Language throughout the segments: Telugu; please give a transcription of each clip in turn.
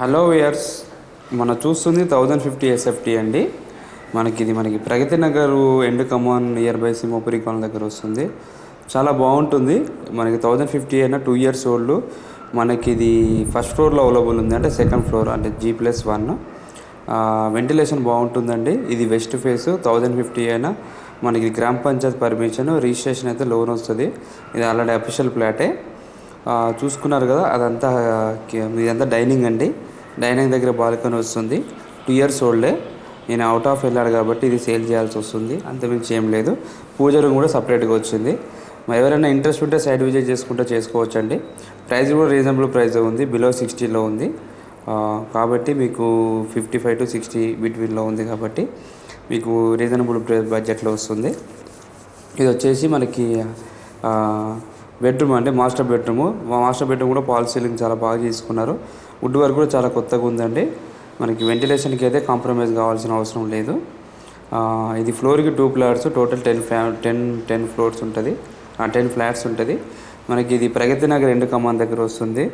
హలో వియర్స్, మనం చూస్తుంది 1050 ఎస్ఎఫ్టీ అండి. మనకి ప్రగతి నగర్ ఎండ్ కమాన్ నియర్ బై సింహపురి కాలనీ దగ్గర వస్తుంది. చాలా బాగుంటుంది. మనకి 1050 అయినా 2 ఇయర్స్ ఓల్డ్. మనకి ఇది ఫస్ట్ ఫ్లోర్లో అవైలబుల్ ఉంది, అంటే సెకండ్ ఫ్లోర్ అంటే G+1. వెంటిలేషన్ బాగుంటుందండి. ఇది వెస్ట్ ఫేస్. 1050 అయినా మనకి గ్రామ పంచాయత్ పర్మిషన్, రిజిస్ట్రేషన్ అయితే లోన్ వస్తుంది. ఇది ఆల్రెడీ అఫీషియల్ ప్లాటే. చూసుకున్నారు కదా, ఇదంతా డైనింగ్ అండి. డైనింగ్ దగ్గర బాల్కనీ వస్తుంది. 2 ఇయర్స్ ఓల్డే. నేను అవుట్ ఆఫ్ వెళ్ళాడు కాబట్టి ఇది సేల్ చేయాల్సి వస్తుంది, అంతమించి ఏం లేదు. పూజ రూమ్ కూడా సపరేట్గా వచ్చింది. ఎవరైనా ఇంట్రెస్ట్ ఉంటే సైట్ విజిట్ చేసుకుంటే చేసుకోవచ్చండి. ప్రైస్ కూడా రీజనబుల్ ప్రైస్ ఉంది, బిలో 60లో ఉంది. కాబట్టి మీకు 55 to 60 బిట్వీన్లో ఉంది, కాబట్టి మీకు రీజనబుల్ బడ్జెట్లో వస్తుంది. ఇది వచ్చేసి మనకి బెడ్రూమ్ అంటే మాస్టర్ బెడ్రూమ్ కూడా పాల్ సీలింగ్ చాలా బాగా చేసుకున్నారు. వుడ్ వర్క్ కూడా చాలా కొత్తగా ఉందండి. మనకి వెంటిలేషన్కి అయితే కాంప్రమైజ్ కావాల్సిన అవసరం లేదు. ఇది ఫ్లోర్కి 2 ఫ్లాట్స్, టోటల్ 10 ఫ్లోర్స్ ఉంటుంది, 10 ఫ్లాట్స్ ఉంటుంది. మనకి ఇది ప్రగతి నగర్ ఎండ్ కమాన్ దగ్గర వస్తుంది.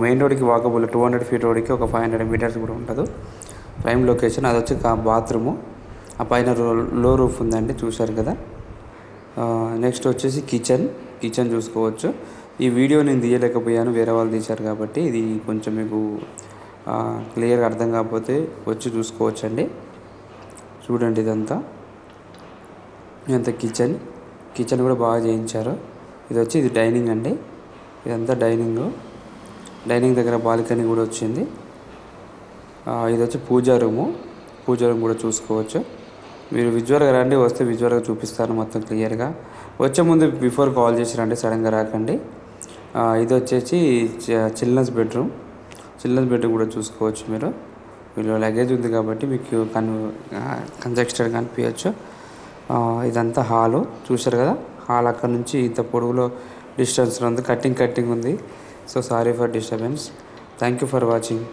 మెయిన్ రోడ్కి వాకబుల్ 200 ఫీట్ రోడ్కి ఒక 500 మీటర్స్ కూడా ఉంటుంది. Prime location. అది వచ్చి బాత్రూము. ఆ పైన లో రూఫ్ ఉందండి, చూశారు కదా. నెక్స్ట్ వచ్చేసి కిచెన్ చూసుకోవచ్చు. ఈ వీడియో నేను తీయలేకపోయాను, వేరే వాళ్ళు తీశారు కాబట్టి. ఇది కొంచెం మీకు క్లియర్గా అర్థం కాకపోతే వచ్చి చూసుకోవచ్చండి. చూడండి, ఇదంతా కిచెన్ కూడా బాగా చేయించారు. ఇది డైనింగ్ అండి. ఇదంతా డైనింగ్ దగ్గర బాల్కనీ కూడా వచ్చింది. ఇది వచ్చి పూజా రూమ్ కూడా చూసుకోవచ్చు. మీరు విజువల్గా రండి, వస్తే విజువల్గా చూపిస్తాను మొత్తం క్లియర్గా. వచ్చే ముందు బిఫోర్ కాల్ చేసి రండి, సడన్గా రాకండి. ఇది వచ్చేసి చిల్డ్రన్స్ బెడ్రూమ్ కూడా చూసుకోవచ్చు. మీరు లగేజ్ ఉంది కాబట్టి మీకు కంజెస్టెడ్ కనిపించచ్చు. ఇదంతా హాలు, చూశారు కదా. హాల్ అక్కడ నుంచి ఇంత పొడవులో డిస్టెన్స్లో ఉంది. కట్టింగ్ ఉంది. So sorry for disturbance. Thank you for watching.